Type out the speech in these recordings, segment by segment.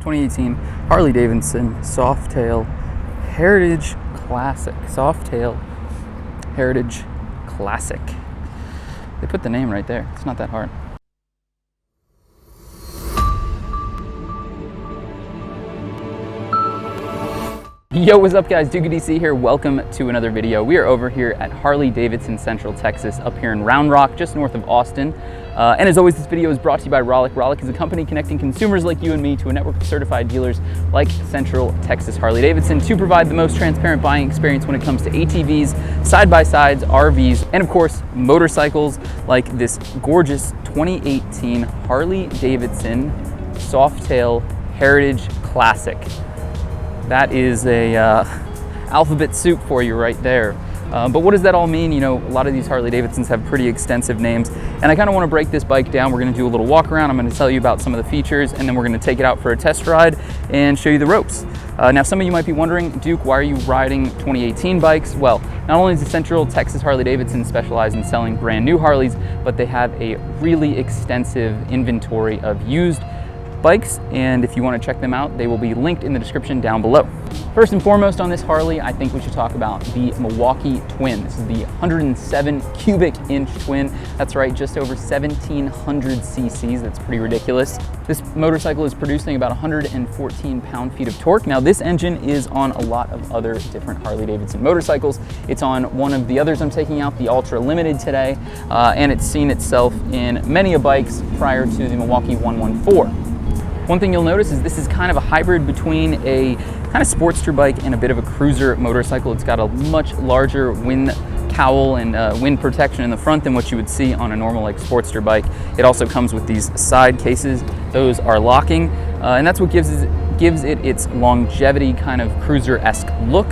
2018 Harley Davidson Softail Heritage Classic. Softail Heritage Classic. They put the name right there. It's not that hard. Yo, what's up guys? Duke DC here. Welcome to another video. We are over here at Harley Davidson Central Texas up here in Round Rock, just north of Austin. And as always, this video is brought to you by Rollick. Rollick is a company connecting consumers like you and me to a network of certified dealers like Central Texas Harley Davidson to provide the most transparent buying experience when it comes to ATVs, side-by-sides, RVs, and of course, motorcycles like this gorgeous 2018 Harley Davidson Softail Heritage Classic. That is a alphabet soup for you right there. But what does that all mean? You know, a lot of these Harley Davidsons have pretty extensive names, and I kind of want to break this bike down. We're going to do a little walk around. I'm going to tell you about some of the features, and then we're going to take it out for a test ride and show you the ropes. Now, some of you might be wondering, Duke, why are you riding 2018 bikes? Well, not only does the Central Texas Harley Davidson specialize in selling brand new Harleys, but they have a really extensive inventory of used bikes, and if you want to check them out, they will be linked in the description down below. First and foremost on this Harley, I think we should talk about the Milwaukee Twin. This is the 107 cubic inch twin. That's right, just over 1,700 cc's. That's pretty ridiculous. This motorcycle is producing about 114 pound-feet of torque. Now, this engine is on a lot of other different Harley Davidson motorcycles. It's on one of the others I'm taking out, the Ultra Limited today, and it's seen itself in many a bikes prior to the Milwaukee 114. One thing you'll notice is this is kind of a hybrid between a kind of sportster bike and a bit of a cruiser motorcycle. It's got a much larger wind cowl and wind protection in the front than what you would see on a normal like sportster bike. It also comes with these side cases. Those are locking, and that's what gives it its longevity kind of cruiser-esque look.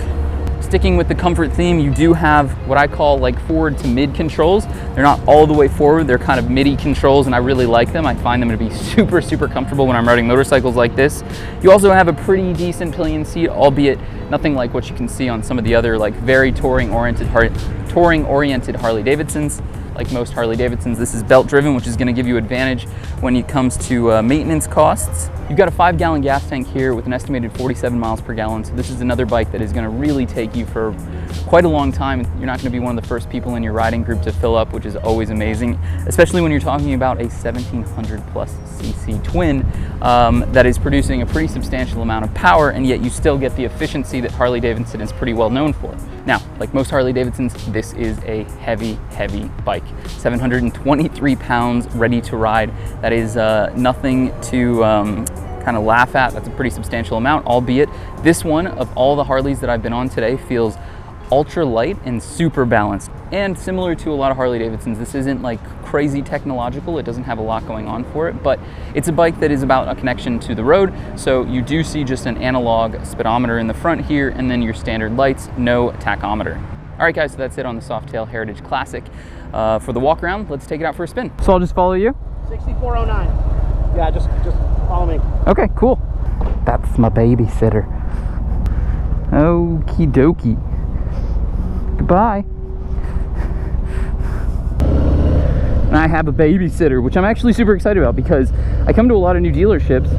Sticking with the comfort theme, you do have what I call like forward to mid controls. They're not all the way forward, they're kind of midi controls, and I really like them. I find them to be super, super comfortable when I'm riding motorcycles like this. You also have a pretty decent pillion seat, albeit nothing like what you can see on some of the other like very touring-oriented Harley Davidsons. Like most Harley Davidsons, this is belt driven, which is going to give you advantage when it comes to maintenance costs. You've got a 5-gallon gas tank here with an estimated 47 miles per gallon. So this is another bike that is going to really take you for quite a long time. You're not going to be one of the first people in your riding group to fill up, which is always amazing, especially when you're talking about a 1,700 plus cc twin that is producing a pretty substantial amount of power, and yet you still get the efficiency that Harley Davidson is pretty well known for. Now, like most Harley Davidsons, this is a heavy, heavy bike. 723 pounds ready to ride. That is nothing to kind of laugh at. That's a pretty substantial amount, albeit this one, of all the Harleys that I've been on today, feels ultra light and super balanced. And similar to a lot of Harley Davidsons, this isn't like crazy technological. It doesn't have a lot going on for it, but it's a bike that is about a connection to the road. So you do see just an analog speedometer in the front here, and then your standard lights, no tachometer. All right guys, so that's it on the Softail Heritage Classic. For the walk around, let's take it out for a spin. So I'll just follow you? 6409. Yeah, just follow me. Okay, cool. That's my babysitter. Okie dokie. Goodbye. And I have a babysitter, which I'm actually super excited about because I come to a lot of new dealerships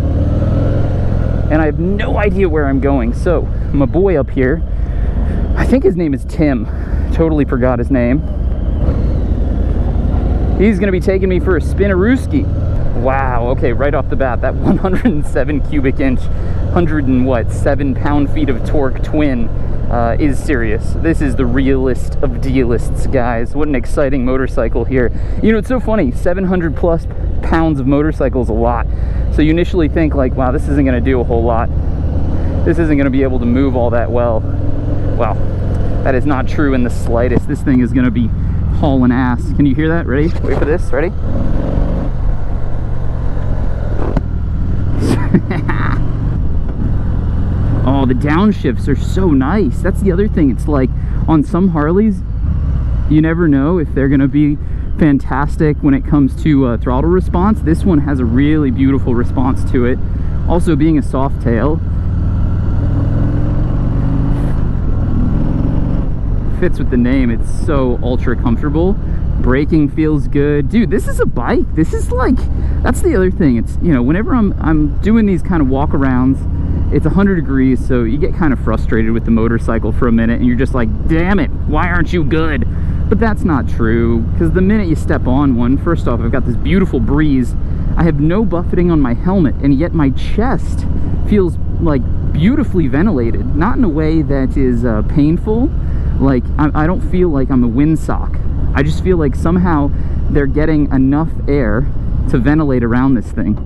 and I have no idea where I'm going. So my boy up here, I think his name is Tim. Totally forgot his name. He's gonna be taking me for a spinarooski. Wow, okay, right off the bat, that 107 cubic inch, 107 pound-feet of torque twin is serious. This is the realest of dealists, guys. What an exciting motorcycle here. You know, it's so funny, 700 plus pounds of motorcycle is a lot. So you initially think like, wow, this isn't gonna do a whole lot. This isn't gonna be able to move all that well. Well, that is not true in the slightest. This thing is gonna be hauling ass. Can you hear that? Ready? Wait for this. Ready? Oh, the downshifts are so nice. That's the other thing. It's like on some Harleys, you never know if they're gonna be fantastic when it comes to throttle response. This one has a really beautiful response to it. Also, being a Softail, fits with the name. It's so ultra comfortable. Braking feels good. Dude, this is a bike. This is like, that's the other thing. It's, you know, whenever I'm doing these kind of walk arounds, it's 100 degrees, so you get kind of frustrated with the motorcycle for a minute, and you're just like, damn it, why aren't you good? But that's not true, because the minute you step on one, first off, I've got this beautiful breeze. I have no buffeting on my helmet, and yet my chest feels like beautifully ventilated. Not in a way that is painful. Like, I don't feel like I'm a windsock. I just feel like somehow they're getting enough air to ventilate around this thing.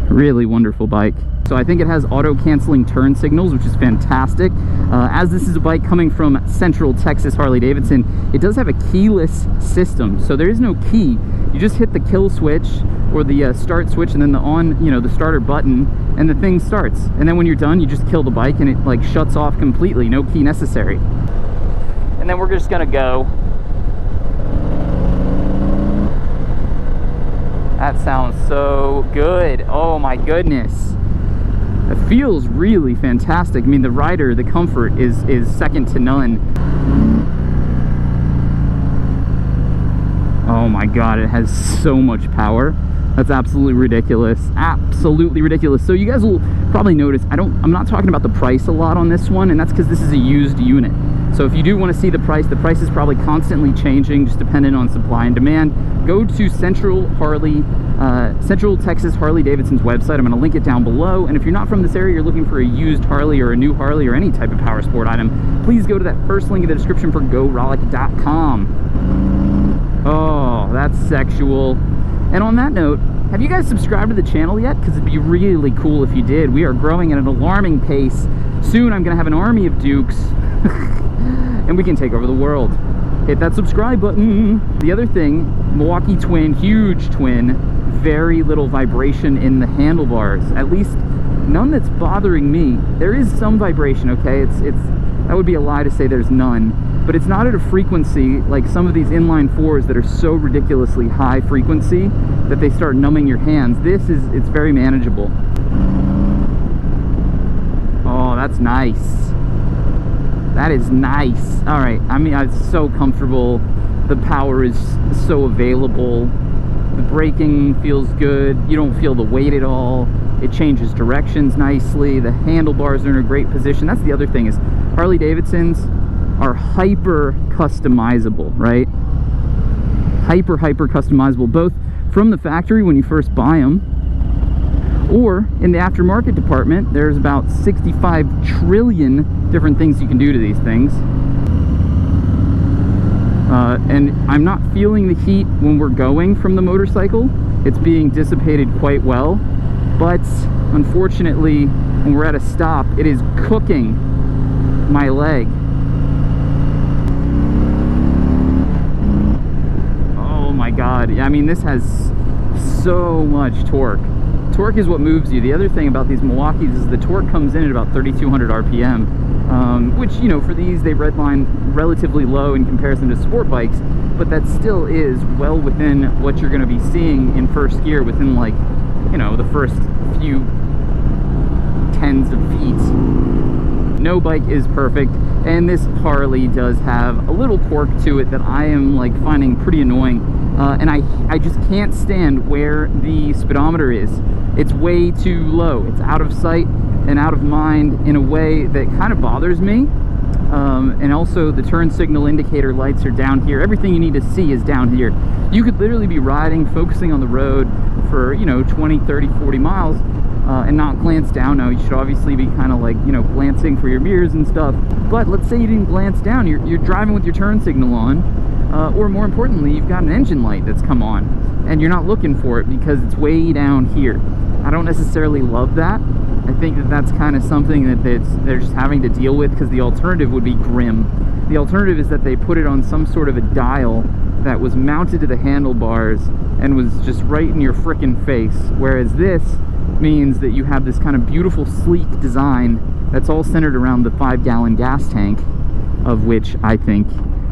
Really wonderful bike. So I think it has auto-canceling turn signals, which is fantastic. As this is a bike coming from Central Texas Harley-Davidson, it does have a keyless system. So there is no key. You just hit the kill switch or the start switch, and then the on, you know, the starter button, and the thing starts. And then when you're done, you just kill the bike, and it like shuts off completely. No key necessary. And then we're just gonna go. That sounds so good. Oh my goodness. It feels really fantastic. I mean, the rider, the comfort is second to none. Oh my god, it has so much power. That's absolutely ridiculous. Absolutely ridiculous. So you guys will probably notice I'm not talking about the price a lot on this one, and that's because this is a used unit. So if you do want to see the price is probably constantly changing, just dependent on supply and demand. Go to Central Texas Harley-Davidson's website. I'm going to link it down below. And if you're not from this area, you're looking for a used Harley or a new Harley or any type of power sport item, please go to that first link in the description for GoRollick.com. Oh, that's sexual. And on that note, have you guys subscribed to the channel yet? Because it'd be really cool if you did. We are growing at an alarming pace. Soon I'm going to have an army of Dukes. And we can take over the world. Hit that subscribe button. The other thing, Milwaukee Twin, huge twin, very little vibration in the handlebars. At least none that's bothering me. There is some vibration, okay? That would be a lie to say there's none. But it's not at a frequency like some of these inline fours that are so ridiculously high frequency that they start numbing your hands. It's very manageable. Oh, that's nice. That is nice. All right, I mean, it's so comfortable. The power is so available. The braking feels good. You don't feel the weight at all. It changes directions nicely. The handlebars are in a great position. That's the other thing, is Harley Davidsons are hyper customizable, right? Hyper customizable, both from the factory when you first buy them, or in the aftermarket department. There's about 65 trillion different things you can do to these things. And I'm not feeling the heat when we're going from the motorcycle. It's being dissipated quite well. But unfortunately, when we're at a stop, it is cooking my leg. Oh my god. I mean, this has so much torque. Torque is what moves you. The other thing about these Milwaukees is the torque comes in at about 3,200 RPM, which, you know, for these, they redline relatively low in comparison to sport bikes, but that still is well within what you're going to be seeing in first gear within, like, you know, the first few tens of feet. No bike is perfect, and this Harley does have a little quirk to it that I am, like, finding pretty annoying. And I just can't stand where the speedometer is. It's way too low. It's out of sight and out of mind in a way that kind of bothers me. And also the turn signal indicator lights are down here. Everything you need to see is down here. You could literally be riding, focusing on the road for, you know, 20, 30, 40 miles and not glance down. Now, you should obviously be kind of like, you know, glancing for your mirrors and stuff. But let's say you didn't glance down. You're driving with your turn signal on. Or more importantly, you've got an engine light that's come on and you're not looking for it because it's way down here. I don't necessarily love that. I think that that's kind of something that they're just having to deal with, because the alternative would be grim. The alternative is that they put it on some sort of a dial that was mounted to the handlebars and was just right in your frickin' face, whereas this means that you have this kind of beautiful, sleek design that's all centered around the 5-gallon gas tank, of which I think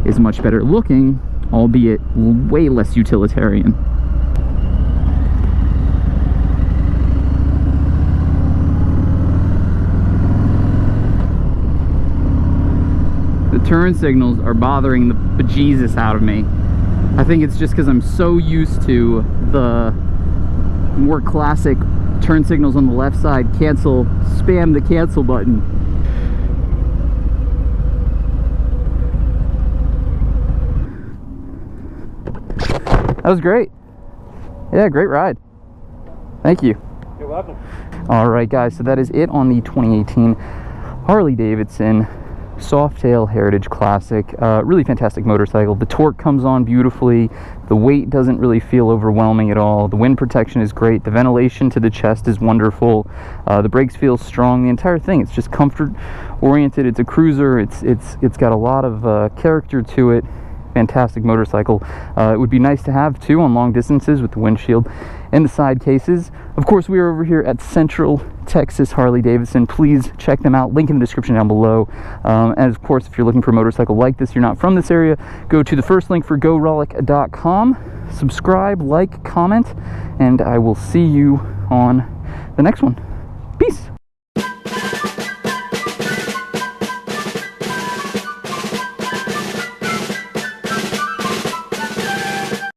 is much better looking, albeit way less utilitarian. The turn signals are bothering the bejesus out of me. I think it's just because I'm so used to the more classic turn signals on the left side. Cancel, spam the cancel button. That was great. Yeah, great ride. Thank you. You're welcome. All right, guys, so that is it on the 2018 Harley Davidson Softail Heritage Classic. Really fantastic motorcycle. The torque comes on beautifully. The weight doesn't really feel overwhelming at all. The wind protection is great. The ventilation to the chest is wonderful. The brakes feel strong. The entire thing, it's just comfort oriented. It's a cruiser. It's got a lot of character to it. Fantastic motorcycle. It would be nice to have too on long distances with the windshield and the side cases. Of course, we are over here at Central Texas Harley-Davidson. Please check them out. Link in the description down below. And of course, if you're looking for a motorcycle like this, you're not from this area, go to the first link for GoRollick.com. Subscribe, like, comment, and I will see you on the next one. Peace.